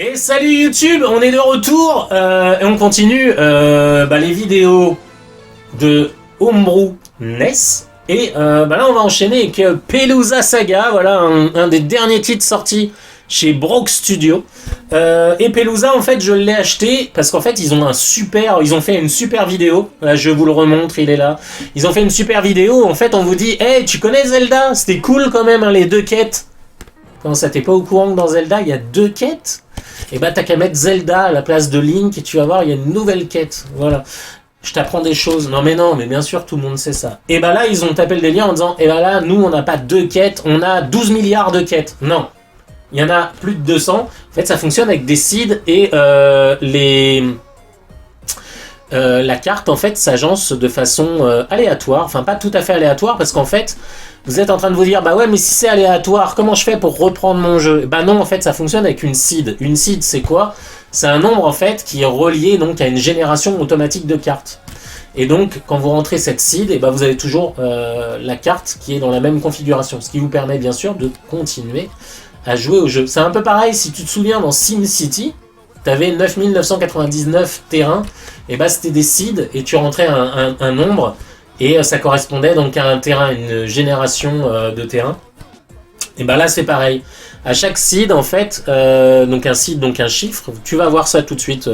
Et salut YouTube, on est de retour et on continue les vidéos de Homebrew NES. Et là on va enchaîner avec Pelusa Saga, voilà un des derniers titres sortis chez Broke Studio. Et Pelusa en fait je l'ai acheté parce qu'en fait ils ont fait une super vidéo. Là, je vous le remontre, il est là. Ils ont fait une super vidéo, en fait on vous dit hey, tu connais Zelda? C'était cool quand même hein, les deux quêtes. Comment ça, t'es pas au courant que dans Zelda il y a deux quêtes? Et bah t'as qu'à mettre Zelda à la place de Link et tu vas voir il y a une nouvelle quête. Voilà. Je t'apprends des choses. Non mais bien sûr tout le monde sait ça. Et bah là ils ont tapé le délire en disant là nous on n'a pas deux quêtes, on a 12 milliards de quêtes. Non. Il y en a plus de 200. En fait ça fonctionne avec des seeds et la carte en fait s'agence de façon aléatoire. Enfin pas tout à fait aléatoire parce qu'en fait vous êtes en train de vous dire bah ouais mais si c'est aléatoire comment je fais pour reprendre mon jeu? Bah non en fait ça fonctionne avec une seed. Une seed c'est quoi? C'est un nombre en fait qui est relié donc à une génération automatique de cartes. Et donc quand vous rentrez cette seed et vous avez toujours la carte qui est dans la même configuration. Ce qui vous permet bien sûr de continuer à jouer au jeu. C'est un peu pareil si tu te souviens dans SimCity. T'avais 9999 terrains, et c'était des seeds, et tu rentrais un nombre, et ça correspondait donc à un terrain, une génération de terrain. Et là c'est pareil. À chaque seed en fait, donc un seed, donc un chiffre, tu vas voir ça tout de suite.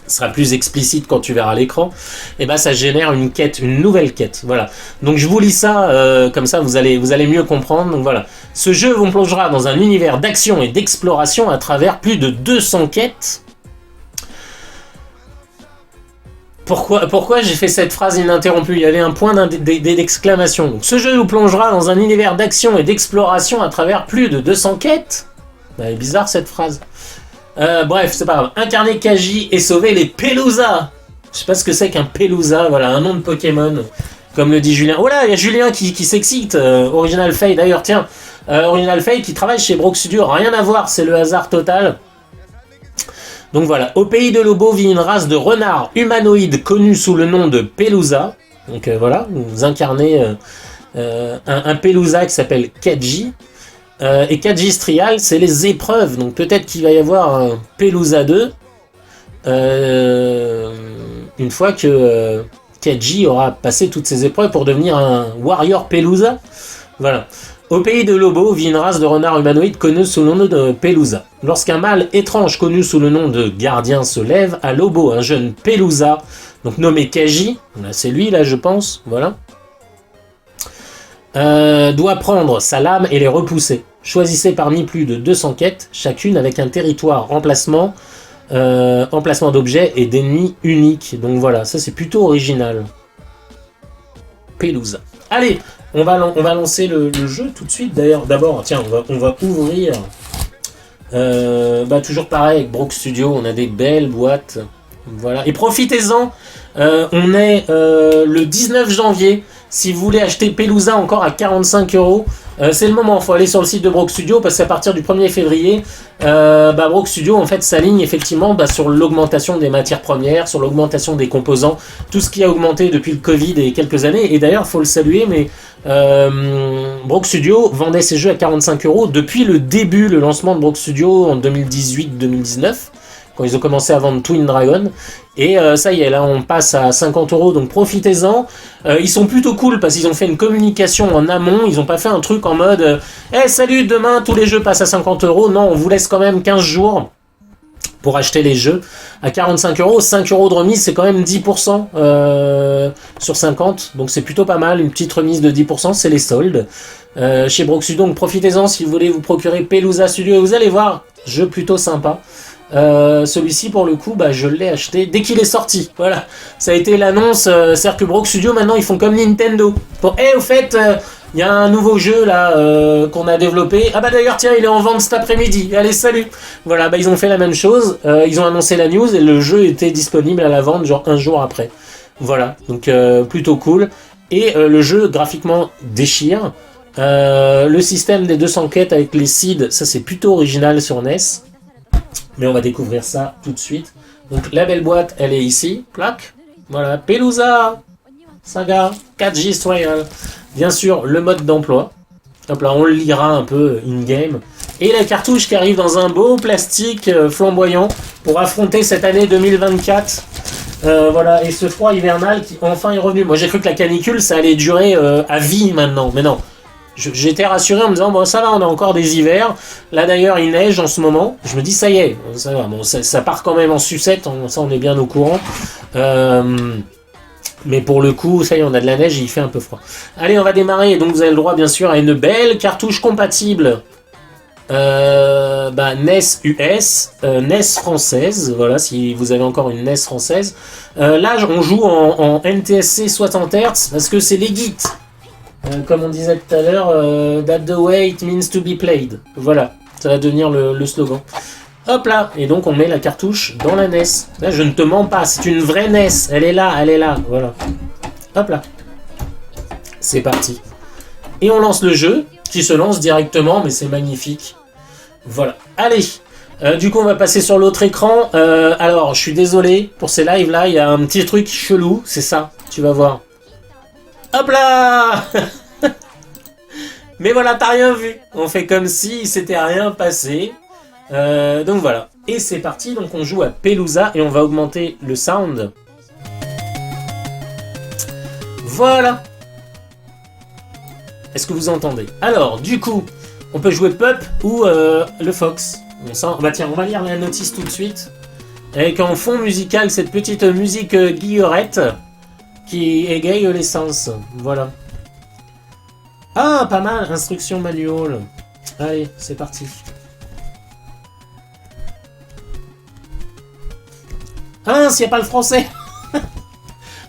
Ce sera plus explicite quand tu verras l'écran. Et ça génère une quête, une nouvelle quête. Voilà. Donc je vous lis ça comme ça, vous allez mieux comprendre. Donc voilà. Ce jeu vous plongera dans un univers d'action et d'exploration à travers plus de 200 quêtes. Pourquoi j'ai fait cette phrase ininterrompue? Il y avait un point d'exclamation. Donc ce jeu vous plongera dans un univers d'action et d'exploration à travers plus de 200 quêtes. Elle est bizarre cette phrase. Bref, c'est pas grave. Incarner Kaji et sauver les Pelusa. Je sais pas ce que c'est qu'un Pelusa, voilà, un nom de Pokémon, comme le dit Julien. Oh là, il y a Julien qui s'excite. Original Faye, d'ailleurs, tiens. Original Faye qui travaille chez Broke Studio, rien à voir, c'est le hasard total. Donc voilà, au pays de Lobo vit une race de renards humanoïdes connue sous le nom de Pelusa. Donc voilà, vous incarnez un Pelusa qui s'appelle Kaji. Et Kajistrial, c'est les épreuves. Donc peut-être qu'il va y avoir un Pelusa 2 une fois que Kaji aura passé toutes ses épreuves pour devenir un Warrior Pelusa. Voilà. Au pays de Lobo vit une race de renards humanoïdes connue sous le nom de Pelusa. Lorsqu'un mâle étrange connu sous le nom de Gardien se lève, à Lobo, un jeune Pelusa, donc nommé Kaji, c'est lui là je pense, voilà, doit prendre sa lame et les repousser. Choisissez parmi plus de 200 quêtes, chacune avec un territoire, emplacement d'objets et d'ennemis uniques. Donc voilà, ça c'est plutôt original. Pelusa. Allez, on va lancer le jeu tout de suite. D'ailleurs, d'abord, tiens, on va ouvrir. Toujours pareil avec Broke Studio, on a des belles boîtes. Voilà. Et profitez-en, on est le 19 janvier. Si vous voulez acheter Pelusa encore à 45 €, c'est le moment. Il faut aller sur le site de Broke Studio parce qu'à partir du 1er février, Broke Studio en fait s'aligne effectivement sur l'augmentation des matières premières, sur l'augmentation des composants, tout ce qui a augmenté depuis le Covid et quelques années. Et d'ailleurs, il faut le saluer, mais Broke Studio vendait ses jeux à 45 € depuis le début, le lancement de Broke Studio en 2018-2019. Quand ils ont commencé à vendre Twin Dragon. Et ça y est, là on passe à 50 €, donc profitez-en. Ils sont plutôt cool parce qu'ils ont fait une communication en amont. Ils n'ont pas fait un truc en mode hey, salut, demain tous les jeux passent à 50 €. Non, on vous laisse quand même 15 jours pour acheter les jeux à 45 €. 5 € de remise, c'est quand même 10% sur 50. Donc c'est plutôt pas mal. Une petite remise de 10%, c'est les soldes chez Broke Studio. Donc profitez-en si vous voulez vous procurer Pelusa Studio. Et vous allez voir, jeu plutôt sympa. Celui-ci pour le coup je l'ai acheté dès qu'il est sorti, voilà, ça a été l'annonce, c'est-à-dire que Broke Studio maintenant ils font comme Nintendo au fait il y a un nouveau jeu là qu'on a développé, d'ailleurs tiens il est en vente cet après-midi, allez salut, voilà, ils ont fait la même chose, ils ont annoncé la news et le jeu était disponible à la vente genre un jour après, voilà, donc plutôt cool, et le jeu graphiquement déchire, le système des 200 quêtes avec les seeds, ça c'est plutôt original sur NES. Mais on va découvrir ça tout de suite. Donc la belle boîte, elle est ici. Plaque. Voilà. Pelusa Saga 4G Royal. Bien sûr, le mode d'emploi. Hop là, on le lira un peu in-game. Et la cartouche qui arrive dans un beau plastique flamboyant pour affronter cette année 2024. Voilà, et ce froid hivernal qui enfin est revenu. Moi j'ai cru que la canicule ça allait durer à vie maintenant, mais non. J'étais rassuré en me disant bon ça va, on a encore des hivers. Là d'ailleurs il neige en ce moment. Je me dis ça y est, ça va. Bon ça part quand même en sucette, ça on est bien au courant. Mais pour le coup, ça y est, on a de la neige et il fait un peu froid. Allez, on va démarrer. Donc vous avez le droit bien sûr à une belle cartouche compatible. NES US, NES française, voilà, si vous avez encore une NES française. Là, on joue en NTSC 60 Hz parce que c'est les Git. Comme on disait tout à l'heure, that the way it means to be played. Voilà, ça va devenir le slogan. Hop là, et donc on met la cartouche dans la NES. Là, je ne te mens pas, c'est une vraie NES. Elle est là, voilà. Hop là. C'est parti. Et on lance le jeu, qui se lance directement, mais c'est magnifique. Voilà. Allez, du coup on va passer sur l'autre écran. Alors, je suis désolé, pour ces lives là, il y a un petit truc chelou, c'est ça, tu vas voir. Hop là. Mais voilà, t'as rien vu. On fait comme si il s'était rien passé. Donc voilà. Et c'est parti, donc on joue à Pelusa et on va augmenter le sound. Voilà. Est-ce que vous entendez? Alors, du coup, on peut jouer Pup ou le Fox. Tiens, on va lire la notice tout de suite. Avec en fond musical cette petite musique guillerette qui égaye les sens. Voilà. Ah, pas mal, instruction manual. Allez, c'est parti. Ah, s'il n'y a pas le français.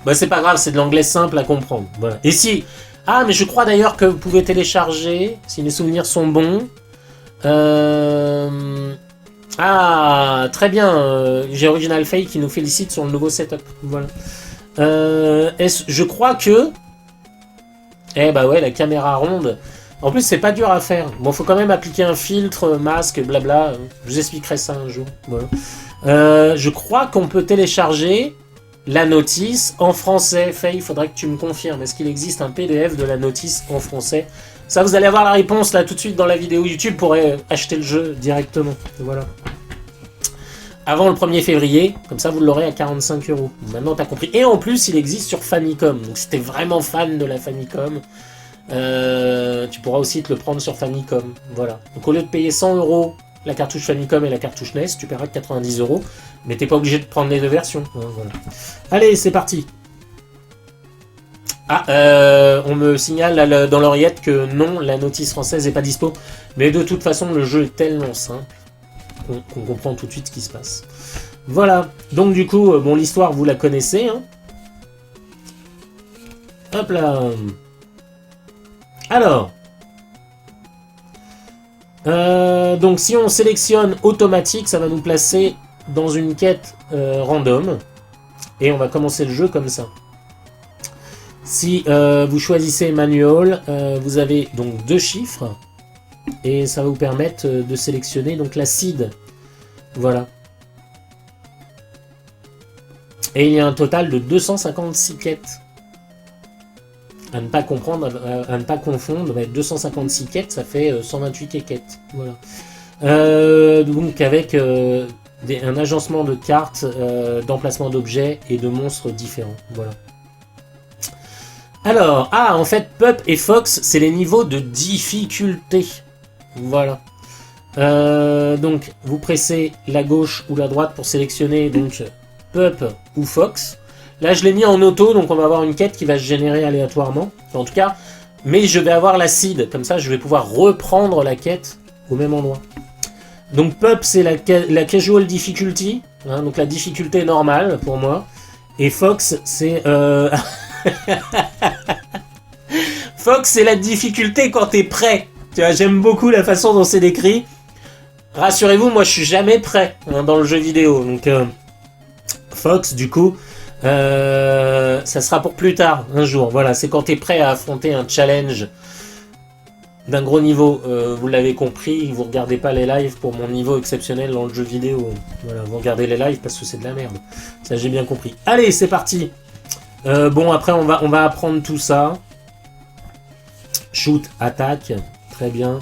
Bah c'est pas grave, c'est de l'anglais simple à comprendre. Voilà. Et si... Ah, mais je crois d'ailleurs que vous pouvez télécharger, si mes souvenirs sont bons. Ah, très bien. J'ai Original Faye qui nous félicite sur le nouveau setup. Voilà. Je crois que... Eh bah ouais, la caméra ronde. En plus, c'est pas dur à faire. Bon, faut quand même appliquer un filtre, masque, blabla. Je vous expliquerai ça un jour. Voilà. Je crois qu'on peut télécharger la notice en français. Faye, il faudrait que tu me confirmes. Est-ce qu'il existe un PDF de la notice en français? Ça, vous allez avoir la réponse là tout de suite dans la vidéo YouTube pour acheter le jeu directement. Voilà. Avant le 1er février, comme ça vous l'aurez à 45 €. Maintenant t'as compris. Et en plus, il existe sur Famicom. Donc si t'es vraiment fan de la Famicom, tu pourras aussi te le prendre sur Famicom. Voilà. Donc au lieu de payer 100 € la cartouche Famicom et la cartouche NES, tu paieras 90 €. Mais t'es pas obligé de prendre les deux versions. Voilà. Allez, c'est parti. Ah, on me signale dans l'oreillette que non, la notice française n'est pas dispo. Mais de toute façon, le jeu est tellement simple qu'on comprend tout de suite ce qui se passe. Voilà. Donc du coup, bon, l'histoire, vous la connaissez. Hein. Hop là. Alors. Donc si on sélectionne automatique, ça va nous placer dans une quête random. Et on va commencer le jeu comme ça. Si vous choisissez manual, vous avez donc 2 chiffres. Et ça va vous permettre de sélectionner donc la seed. Voilà. Et il y a un total de 256 quêtes. À ne pas comprendre, à ne pas confondre, 256 quêtes, ça fait 128 quêtes. Voilà. Donc avec un agencement de cartes, d'emplacement d'objets et de monstres différents. Voilà. Alors, en fait, Pup et Fox, c'est les niveaux de difficulté. Voilà. Donc, vous pressez la gauche ou la droite pour sélectionner donc Pup ou Fox. Là, je l'ai mis en auto, donc on va avoir une quête qui va se générer aléatoirement. En tout cas, mais je vais avoir la seed. Comme ça, je vais pouvoir reprendre la quête au même endroit. Donc, Pup, c'est la casual difficulty. Hein, donc, la difficulté normale pour moi. Et Fox, c'est... Fox, c'est la difficulté quand t'es prêt. Tu vois, j'aime beaucoup la façon dont c'est décrit. Rassurez-vous, moi je suis jamais prêt dans le jeu vidéo. Donc Fox, du coup, ça sera pour plus tard, un jour. Voilà, c'est quand t'es prêt à affronter un challenge d'un gros niveau. Vous l'avez compris, vous regardez pas les lives pour mon niveau exceptionnel dans le jeu vidéo. Voilà, vous regardez les lives parce que c'est de la merde. Ça, j'ai bien compris. Allez, c'est parti. Bon, après, on va apprendre tout ça. Shoot, attaque. Très bien.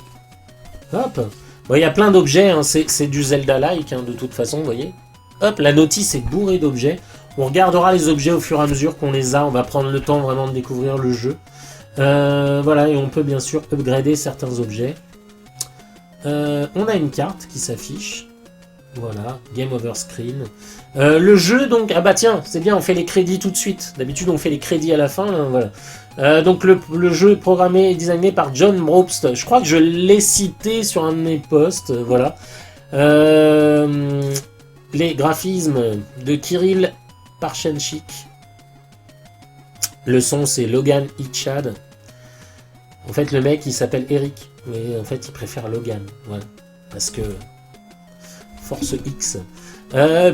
Hop. Bon, il y a plein d'objets, hein, c'est du Zelda-like, hein, de toute façon, vous voyez. Hop, la notice est bourrée d'objets. On regardera les objets au fur et à mesure qu'on les a. On va prendre le temps vraiment de découvrir le jeu. Voilà, et on peut bien sûr upgrader certains objets. On a une carte qui s'affiche. Voilà, Game Over Screen. Le jeu, donc... Ah bah tiens, c'est bien, on fait les crédits tout de suite. D'habitude, on fait les crédits à la fin, là, voilà. Donc le jeu est programmé et designé par John Brobst. Je crois que je l'ai cité sur un de mes posts, voilà. Les graphismes de Kirill Parchenchik. Le son, c'est Logan Ichad. En fait, le mec, il s'appelle Eric, mais en fait, il préfère Logan, voilà. Parce que... Force X.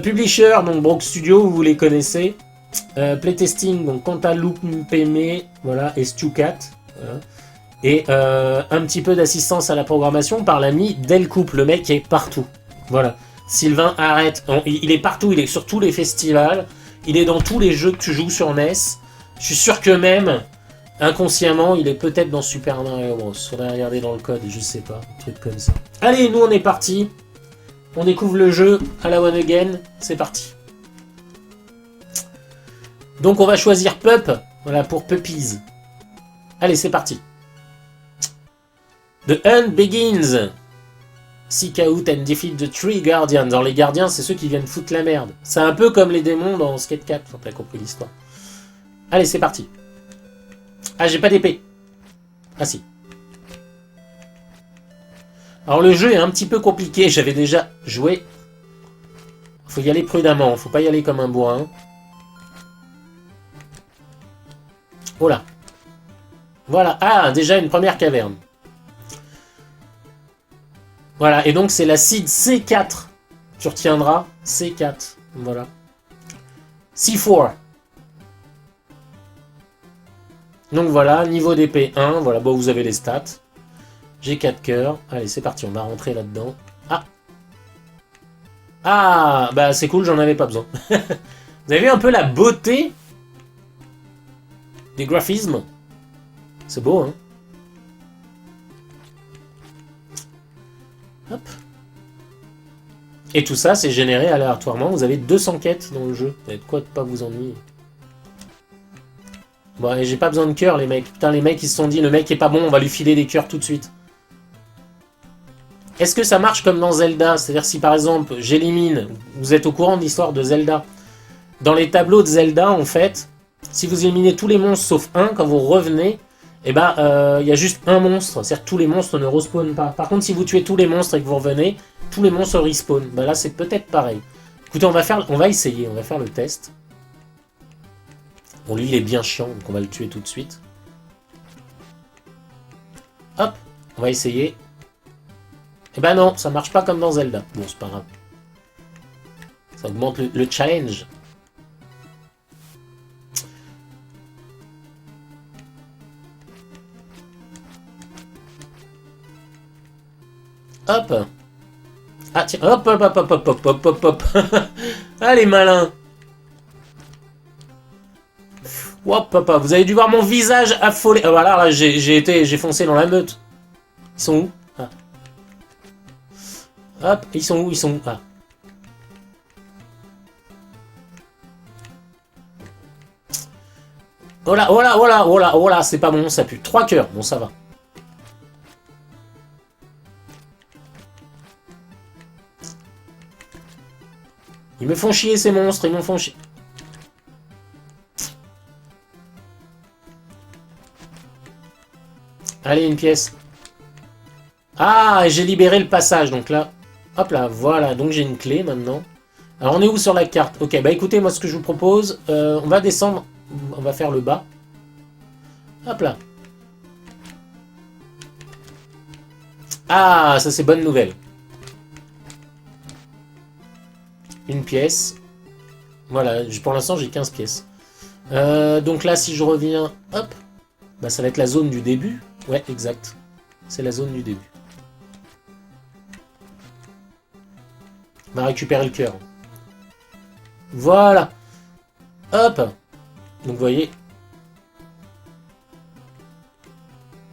Publisher, donc Brock Studio, vous les connaissez. Playtesting, donc Cantaloupe Peme, voilà, et Stucat. Voilà. Et un petit peu d'assistance à la programmation par l'ami Delcoupe, le mec qui est partout. Voilà. Sylvain, arrête. Il est partout, il est sur tous les festivals. Il est dans tous les jeux que tu joues sur NES. Je suis sûr que même, inconsciemment, il est peut-être dans Super Mario Bros. Faudrait regarder dans le code, je sais pas. Un truc comme ça. Allez, nous on est parti. On découvre le jeu à la one again, c'est parti. Donc on va choisir Pup, voilà, pour Puppies. Allez, c'est parti. The Hunt Begins. Seek out and defeat the three guardians. Alors les gardiens, c'est ceux qui viennent foutre la merde. C'est un peu comme les démons dans Skate 4, quand t'as compris l'histoire. Allez, c'est parti. Ah, j'ai pas d'épée. Ah si. Alors le jeu est un petit peu compliqué, j'avais déjà joué. Faut y aller prudemment, faut pas y aller comme un bourrin. Oh là. Voilà, ah, déjà une première caverne. Voilà, et donc c'est la seed C4. Tu retiendras C4, voilà. C4. Donc voilà, niveau d'épée 1, voilà, bon vous avez les stats. J'ai 4 cœurs. Allez, c'est parti, on va rentrer là-dedans. Ah. Ah, bah c'est cool, j'en avais pas besoin. Vous avez vu un peu la beauté des graphismes? C'est beau, hein? Hop. Et tout ça, c'est généré aléatoirement. Vous avez 200 quêtes dans le jeu. Vous avez de quoi de pas vous ennuyer. Bon, et j'ai pas besoin de cœurs, les mecs. Putain, les mecs, ils se sont dit, le mec est pas bon, on va lui filer des cœurs tout de suite. Est-ce que ça marche comme dans Zelda? C'est-à-dire si par exemple j'élimine, vous êtes au courant de l'histoire de Zelda. Dans les tableaux de Zelda, en fait, si vous éliminez tous les monstres sauf un, quand vous revenez, eh ben, y a juste un monstre. C'est-à-dire que tous les monstres ne respawnent pas. Par contre, si vous tuez tous les monstres et que vous revenez, tous les monstres respawnent. Ben là, c'est peut-être pareil. Écoutez, on va essayer, on va faire le test. Bon, lui, il est bien chiant, donc on va le tuer tout de suite. Hop, on va essayer. Eh ben non, ça marche pas comme dans Zelda. Bon, c'est pas grave. Ça augmente le challenge. Hop. Ah tiens, hop, hop, hop, hop, hop, hop, hop, hop, hop. Allez, malin. Hop, hop, hop. Vous avez dû voir mon visage affolé. Ah, voilà, là, j'ai foncé dans la meute. Ils sont où? Ah. Hop, ils sont où? Ils sont où? Ah. Oh là, oh là, oh là, oh là, oh là, c'est pas bon, ça pue. 3 cœurs, bon, ça va. Ils me font chier, ces monstres, ils me font chier. Allez, une pièce. Ah, j'ai libéré le passage, donc là... Hop là, voilà, donc j'ai une clé maintenant. Alors, on est où sur la carte? Ok, bah écoutez, moi, ce que je vous propose, on va descendre, on va faire le bas. Hop là. Ah, ça c'est bonne nouvelle. Une pièce. Voilà, pour l'instant, j'ai 15 pièces. Donc là, si je reviens, hop, bah ça va être la zone du début. Ouais, exact. C'est la zone du début. On va récupérer le cœur. Voilà. Hop. Donc vous voyez.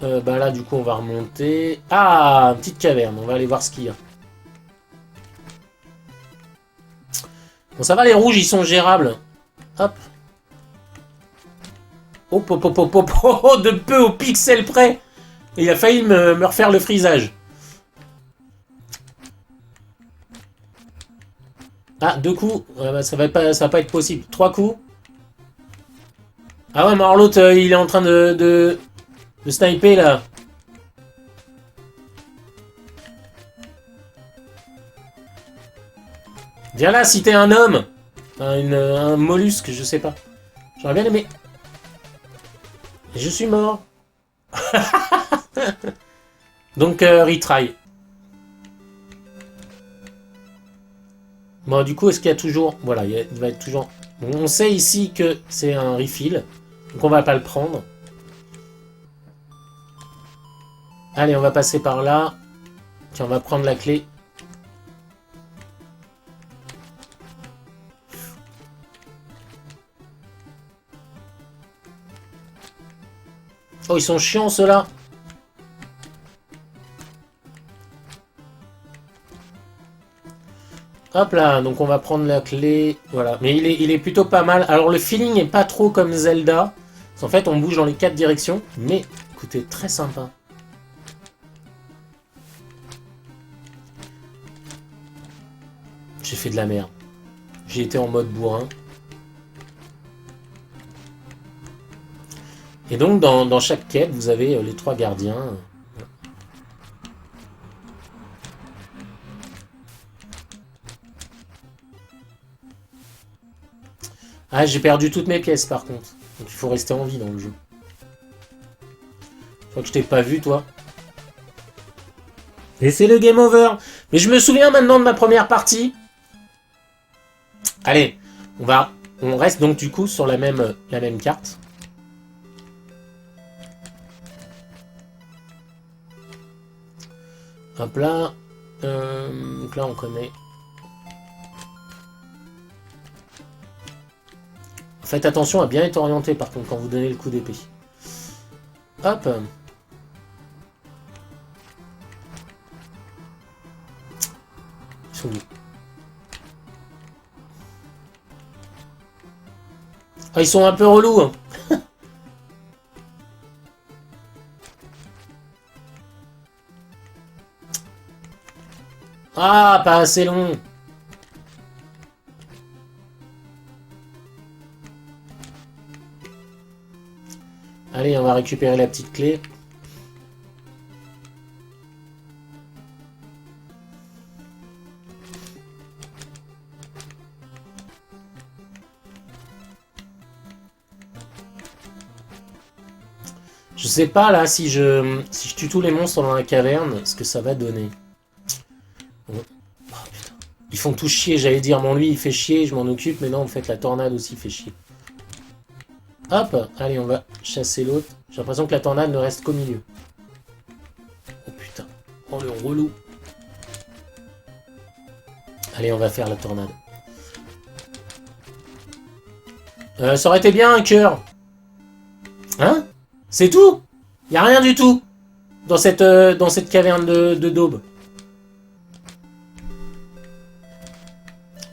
Bah là, du coup, on va remonter. Ah, une petite caverne. On va aller voir ce qu'il y a. Bon, ça va, les rouges, ils sont gérables. Hop. Hop, hop, hop, hop, hop, hop, de peu au pixel près. Et il a failli me refaire le frisage. Ah, 2 coups. Ouais, bah, ça va pas être possible. 3 coups. Ah ouais, mais alors l'autre, il est en train de sniper, là. Viens là, si t'es un homme. Un mollusque, je sais pas. J'aurais bien aimé. Et je suis mort. Donc, retry. Bon, du coup, est-ce qu'il y a toujours... Voilà, il va être toujours... Bon, on sait ici que c'est un refill. Donc, on va pas le prendre. Allez, on va passer par là. Tiens, on va prendre la clé. Oh, ils sont chiants, ceux-là. Hop là, donc on va prendre la clé. Voilà, mais il est plutôt pas mal. Alors, le feeling est pas trop comme Zelda. En fait, on bouge dans les 4 directions. Mais, écoutez, très sympa. J'ai fait de la merde. J'ai été en mode bourrin. Et donc, dans chaque quête, vous avez les 3 gardiens. Ah, j'ai perdu toutes mes pièces, par contre. Donc, il faut rester en vie dans le jeu. Je crois que je t'ai pas vu, toi. Et c'est le game over. Mais je me souviens maintenant de ma première partie. Allez, on reste donc du coup sur la même carte. Hop là. Donc là, on connaît. Faites attention à bien être orienté, par contre, quand vous donnez le coup d'épée. Hop. Ils sont où? Ah, ils sont un peu relous, hein. Ah, pas assez long. Allez, on va récupérer la petite clé. Je sais pas là si je tue tous les monstres dans la caverne, ce que ça va donner. Oh, putain. Ils font tout chier, j'allais dire, bon lui il fait chier, je m'en occupe, mais non en fait la tornade aussi fait chier. Hop, allez on va chasser l'autre. J'ai l'impression que la tornade ne reste qu'au milieu. Oh putain, oh le relou. Allez on va faire la tornade. Ça aurait été bien un cœur. Hein? C'est tout? Y a rien du tout dans cette caverne de daube.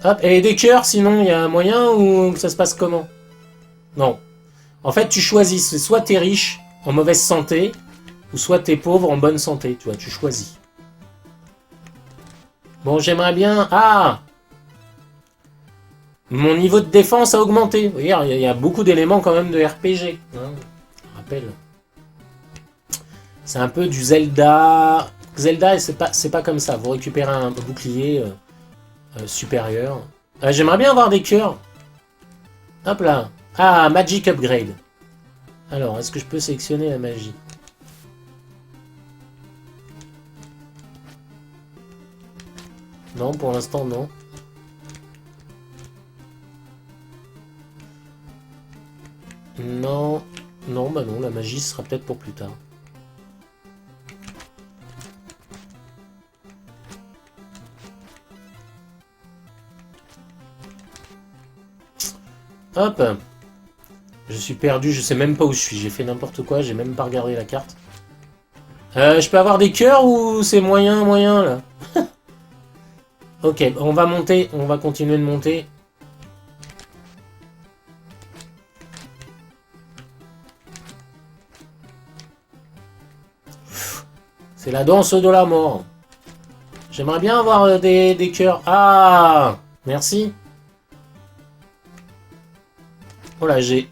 Hop, et des cœurs, sinon, il y a un moyen ou ça se passe comment? Non. En fait, tu choisis. Soit t'es riche, en mauvaise santé, ou soit t'es pauvre, en bonne santé. Tu vois, tu choisis. Bon, j'aimerais bien... Ah! Mon niveau de défense a augmenté. Vous voyez, il y a beaucoup d'éléments quand même de RPG. Hein, je rappelle. C'est un peu du Zelda. Zelda, c'est pas comme ça. Vous récupérez un bouclier supérieur. J'aimerais bien avoir des cœurs. Hop là. Ah, Magic Upgrade. Alors, est-ce que je peux sélectionner la magie? Non, pour l'instant, non. Non. Non, bah non, la magie sera peut-être pour plus tard. Hop. Je suis perdu, je sais même pas où je suis. J'ai fait n'importe quoi, j'ai même pas regardé la carte. Je peux avoir des cœurs ou c'est moyen, moyen là? Ok, on va monter, on va continuer de monter. C'est la danse de la mort. J'aimerais bien avoir des cœurs. Ah, merci. Oh là, j'ai...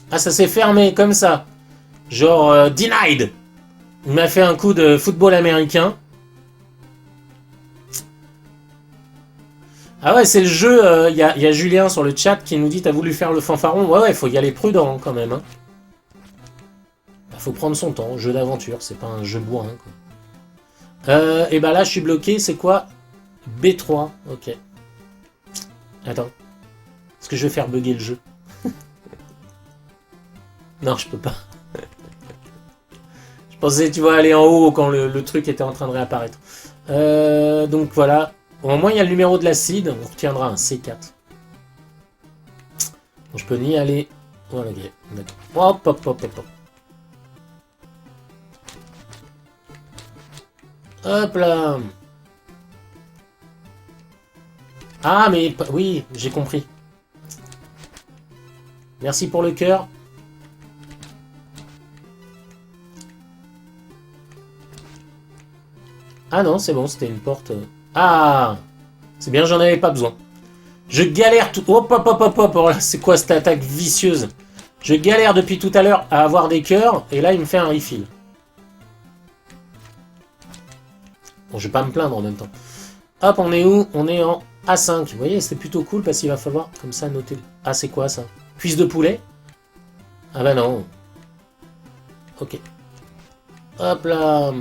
Ah, ça s'est fermé comme ça. Genre, denied. Il m'a fait un coup de football américain. Ah ouais, c'est le jeu. Y a Julien sur le chat qui nous dit t'as voulu faire le fanfaron. Ouais, ouais, faut y aller prudent quand même. Hein. Faut prendre son temps. Jeu d'aventure, c'est pas un jeu bourrin. Et bah là, je suis bloqué. C'est quoi? B3. Ok. Attends. Est-ce que je vais faire bugger le jeu? Non, je peux pas. Je pensais, tu vois, aller en haut quand le truc était en train de réapparaître. Donc voilà. Au moins, il y a le numéro de l'acide. On retiendra un C4. Bon, je peux ni aller... Voilà, ok. D'accord. Hop, hop, hop, hop, hop. Hop là. Ah, mais... Oui, j'ai compris. Merci pour le cœur. Ah non, c'est bon, c'était une porte... Ah, c'est bien, j'en avais pas besoin. Je galère tout... Hop, hop, hop, hop, hop. Oh là, c'est quoi cette attaque vicieuse? Je galère depuis tout à l'heure à avoir des cœurs, et là, il me fait un refill. Bon, je vais pas me plaindre en même temps. Hop, on est où? On est en A5. Vous voyez, c'était plutôt cool, parce qu'il va falloir, comme ça, noter... Ah, c'est quoi, ça? Cuisse de poulet? Ah bah non. Ok. Hop là.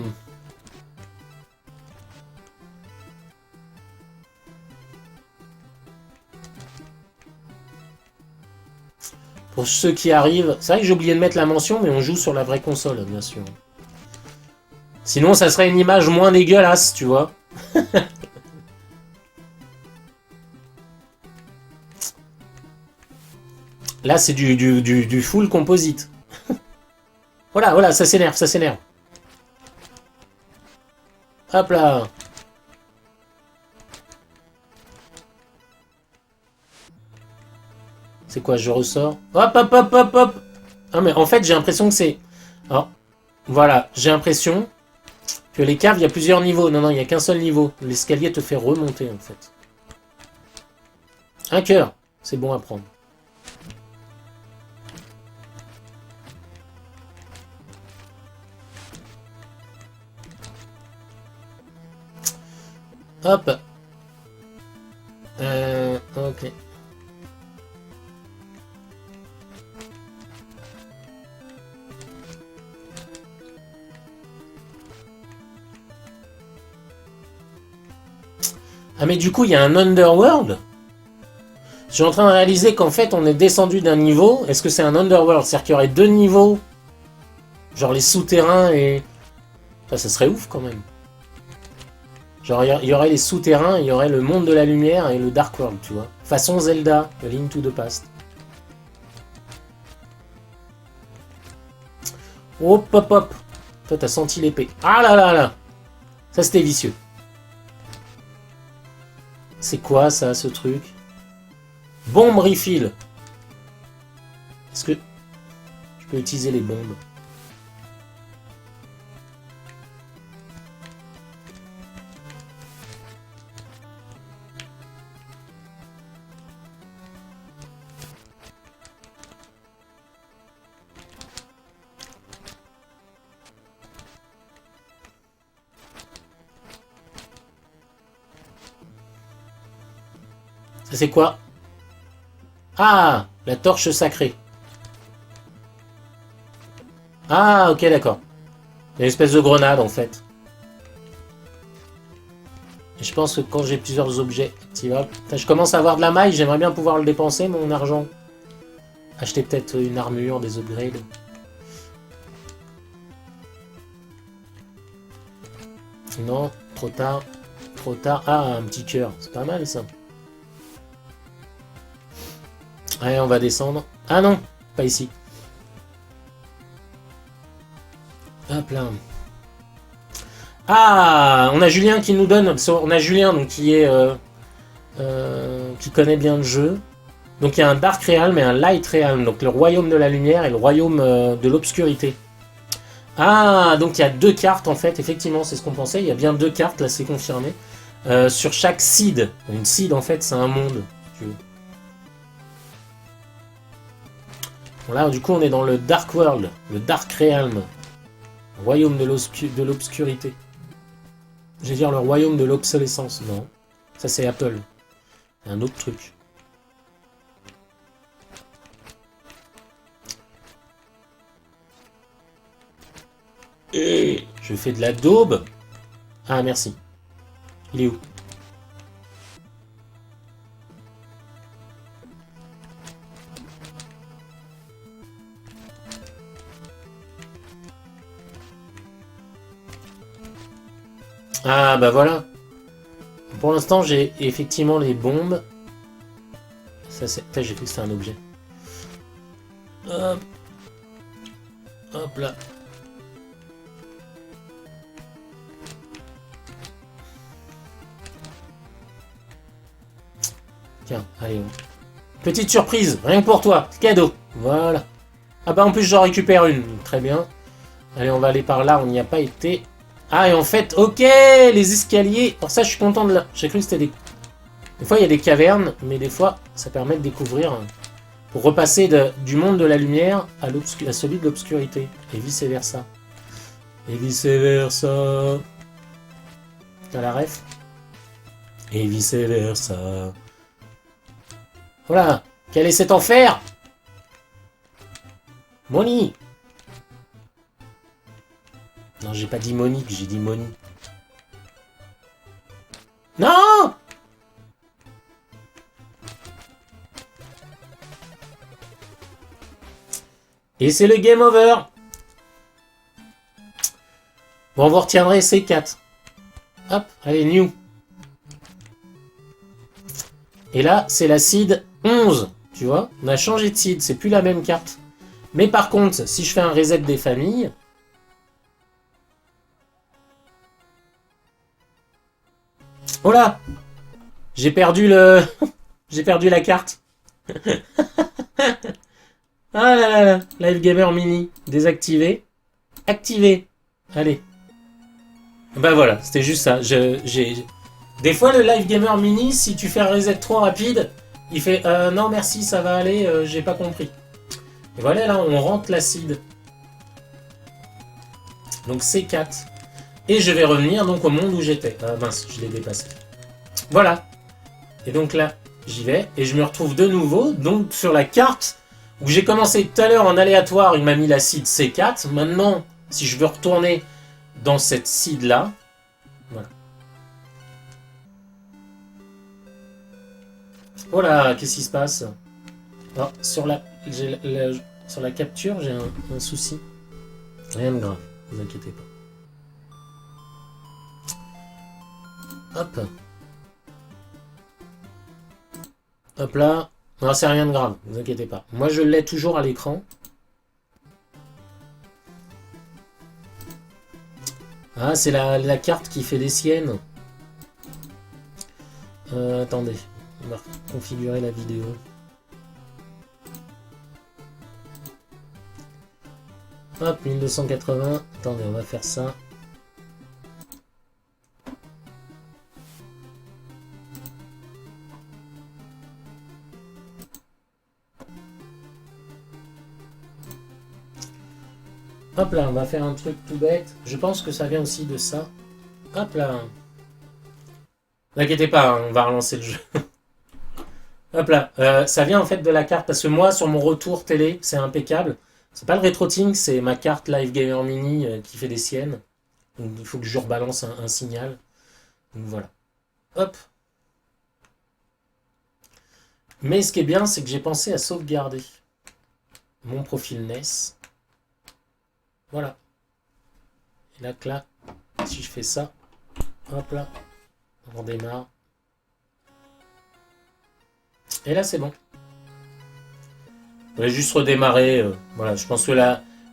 Pour ceux qui arrivent, c'est vrai que j'ai oublié de mettre la mention, mais on joue sur la vraie console, bien sûr. Sinon, ça serait une image moins dégueulasse, tu vois. Là, c'est du full composite. Voilà, voilà, ça s'énerve, ça s'énerve. Hop là. C'est quoi, je ressors? Hop, hop, hop, hop, hop. Ah, mais en fait, j'ai l'impression que c'est... Alors, voilà, j'ai l'impression que les caves, il y a plusieurs niveaux. Non, non, il n'y a qu'un seul niveau. L'escalier te fait remonter, en fait. Un cœur. C'est bon à prendre. Hop. Ok. Ah mais du coup, il y a un Underworld? Je suis en train de réaliser qu'en fait, on est descendu d'un niveau. Est-ce que c'est un Underworld? C'est-à-dire qu'il y aurait deux niveaux? Genre les souterrains et... Enfin, ça serait ouf quand même. Genre, il y aurait les souterrains, il y aurait le monde de la lumière et le Dark World, tu vois. Façon Zelda, The Link to the Past. Hop, hop, hop. Toi, t'as senti l'épée. Ah là là là. Ça, c'était vicieux. C'est quoi, ça, ce truc? Bombe refill. Est-ce que je peux utiliser les bombes? Ça, c'est quoi? Ah, la torche sacrée. Ah, ok, d'accord. Une espèce de grenade, en fait. Et je pense que quand j'ai plusieurs objets activables... Je commence à avoir de la maille, j'aimerais bien pouvoir le dépenser, mon argent. Acheter peut-être une armure, des upgrades. Non, trop tard. Trop tard. Ah, un petit cœur. C'est pas mal, ça. Allez, on va descendre. Ah non, pas ici. Hop là. Ah, on a Julien qui nous donne. On a Julien donc qui est qui connaît bien le jeu. Donc il y a un Dark Realm et un Light Realm, donc le royaume de la lumière et le royaume de l'obscurité. Ah, donc il y a deux cartes en fait, effectivement, c'est ce qu'on pensait. Il y a bien deux cartes, là c'est confirmé. Sur chaque seed. Une seed en fait, c'est un monde. Si tu veux. Bon, là, du coup, on est dans le Dark World, le Dark Realm, royaume de l'obscurité. Je vais dire le royaume de l'obsolescence. Non, ça c'est Apple. Un autre truc. Et je fais de la daube. Ah, merci. Il est où? Ah, bah voilà. Pour l'instant, j'ai effectivement les bombes. Ça, c'est... J'ai cru que c'était un objet. Hop. Hop là. Tiens, allez. Petite surprise, rien que pour toi. Cadeau. Voilà. Ah bah en plus, j'en récupère une. Très bien. Allez, on va aller par là. On n'y a pas été. Ah, et en fait, ok, les escaliers. Pour ça, je suis content de là. J'ai cru que c'était des... Des fois, il y a des cavernes, mais des fois, ça permet de découvrir... Pour repasser du monde de la lumière à celui de l'obscurité. Et vice-versa. Et vice-versa. T'as la ref? Et vice-versa. Voilà. Quel est cet enfer? Moni. Non, j'ai pas dit Monique, j'ai dit Moni. Non! Et c'est le game over. Bon, vous retiendrez ces 4. Hop, allez, new. Et là, c'est la seed 11. Tu vois, on a changé de seed, c'est plus la même carte. Mais par contre, si je fais un reset des familles... Oh là! J'ai perdu le... J'ai perdu la carte. Ah là là là, Live Gamer Mini, désactivé, activé, allez. Bah voilà, c'était juste ça. Des fois le Live Gamer Mini, si tu fais un reset trop rapide, il fait non merci, ça va aller, j'ai pas compris. Et voilà, là on rentre l'acide. Donc C4. Et je vais revenir donc au monde où j'étais. Ah mince, je l'ai dépassé. Voilà. Et donc là, j'y vais et je me retrouve de nouveau donc sur la carte où j'ai commencé tout à l'heure en aléatoire, il m'a mis la seed C4. Maintenant, si je veux retourner dans cette seed là, voilà. Oh là, qu'est-ce qui se passe? Alors, sur la capture, j'ai un souci. Rien de grave, ne vous inquiétez pas. Hop. Hop là. Non, c'est rien de grave, ne vous inquiétez pas. Moi, je l'ai toujours à l'écran. Ah, c'est la carte qui fait des siennes. Attendez, on va configurer la vidéo. Hop, 1280. Attendez, on va faire ça. Hop là, on va faire un truc tout bête. Je pense que ça vient aussi de ça. Hop là. N'inquiétez pas, on va relancer le jeu. Hop là. Ça vient en fait de la carte. Parce que moi, sur mon retour télé, c'est impeccable. C'est pas le rétroting, c'est ma carte Live Gamer Mini qui fait des siennes. Donc il faut que je rebalance un signal. Donc voilà. Hop. Mais ce qui est bien, c'est que j'ai pensé à sauvegarder mon profil NES. Voilà. Et là, si je fais ça, hop là, on redémarre. Et là, c'est bon. On va juste redémarrer. Voilà, je pense que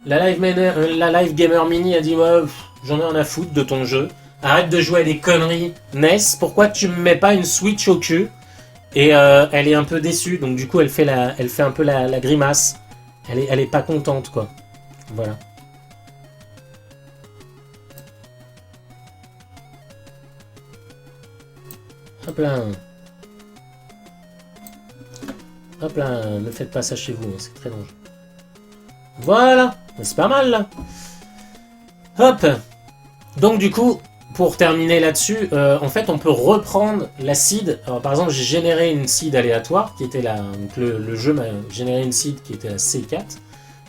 La Live Gamer Mini a dit ouais, j'en ai rien à foutre de ton jeu. Arrête de jouer à des conneries. NES, pourquoi tu me mets pas une Switch au cul? Et elle est un peu déçue, donc du coup elle fait un peu la grimace. Elle est pas contente quoi. Voilà. Hop là. Hop là, ne faites pas ça chez vous, hein, c'est très dangereux. Voilà, c'est pas mal là. Hop. Donc du coup, pour terminer là-dessus, en fait on peut reprendre la seed. Alors, par exemple, j'ai généré une seed aléatoire qui était là. Donc le jeu m'a généré une seed qui était à C4.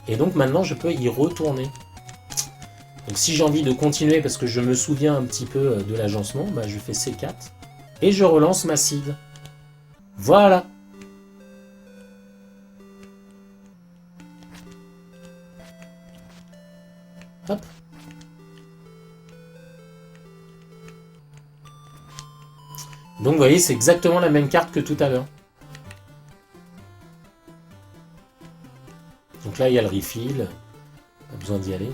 Et donc maintenant je peux y retourner. Donc si j'ai envie de continuer parce que je me souviens un petit peu de l'agencement, bah, je fais C4 et je relance ma seed. Voilà. Hop. Donc vous voyez, c'est exactement la même carte que tout à l'heure. Donc là, il y a le refill. Pas besoin d'y aller.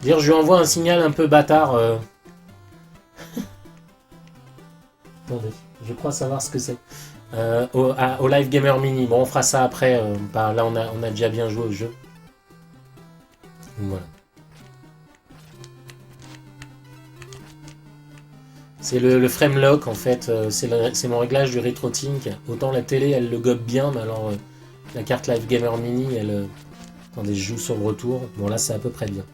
Dire, je lui envoie un signal un peu bâtard. Attendez, je crois savoir ce que c'est. Au Live Gamer Mini. Bon, on fera ça après. Là, on a déjà bien joué au jeu. Voilà. C'est le frame lock en fait, c'est mon réglage du RetroTink. Autant la télé elle le gobe bien, mais alors la carte Live Gamer Mini elle. Attendez, je joue sur le retour. Bon là c'est à peu près bien.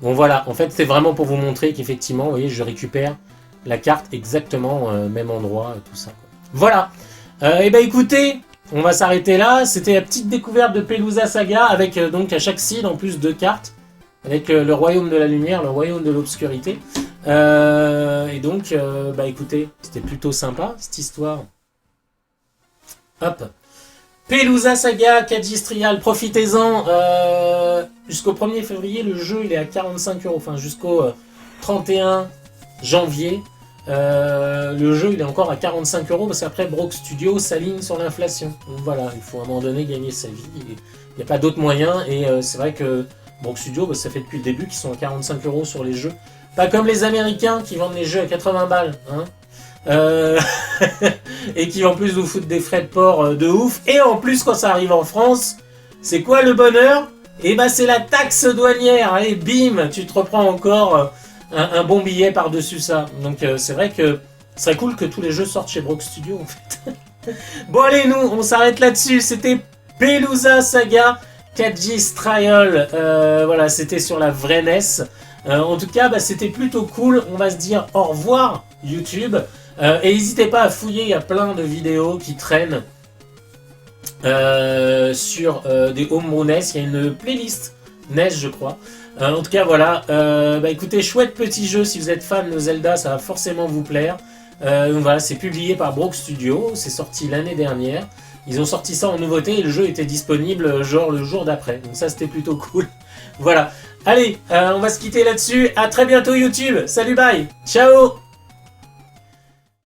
Bon voilà, en fait c'est vraiment pour vous montrer qu'effectivement, vous voyez, je récupère la carte exactement même endroit et tout ça. Quoi. Voilà. Et ben écoutez, on va s'arrêter là. C'était la petite découverte de Pelusa Saga avec donc à chaque seed en plus 2 cartes. Avec le royaume de la lumière, le royaume de l'obscurité. Et donc, bah écoutez, c'était plutôt sympa cette histoire. Hop. Pelusa Saga, Cadjistrial, profitez-en. Jusqu'au 1er février, le jeu il est à 45 €. Enfin, jusqu'au 31 janvier, le jeu il est encore à 45 € parce qu'après Brock Studio s'aligne sur l'inflation. Donc voilà, il faut à un moment donné gagner sa vie. Il n'y a pas d'autre moyen. Et c'est vrai que Brock Studio, bah, ça fait depuis le début qu'ils sont à 45 € sur les jeux. Pas comme les Américains qui vendent les jeux à 80 balles. Hein. Et qui en plus vous foutent des frais de port de ouf. Et en plus quand ça arrive en France, c'est quoi le bonheur? Et bah c'est la taxe douanière. Et bim, tu te reprends encore un bon billet par-dessus ça. Donc c'est vrai que ce serait cool que tous les jeux sortent chez Brock Studio en fait. Bon allez, nous on s'arrête là-dessus. C'était Pelusa Saga 4G's Trial. Voilà, c'était sur la vraie NES. En tout cas, bah, c'était plutôt cool. On va se dire au revoir YouTube. Et n'hésitez pas à fouiller, il y a plein de vidéos qui traînent sur des homebrew NES. Il y a une playlist NES, je crois. En tout cas, voilà. Bah, écoutez, chouette petit jeu. Si vous êtes fan de Zelda, ça va forcément vous plaire. Donc voilà, c'est publié par Brock Studio. C'est sorti l'année dernière. Ils ont sorti ça en nouveauté et le jeu était disponible genre le jour d'après. Donc ça, c'était plutôt cool. Voilà. Allez, on va se quitter là-dessus. À très bientôt YouTube. Salut, bye. Ciao.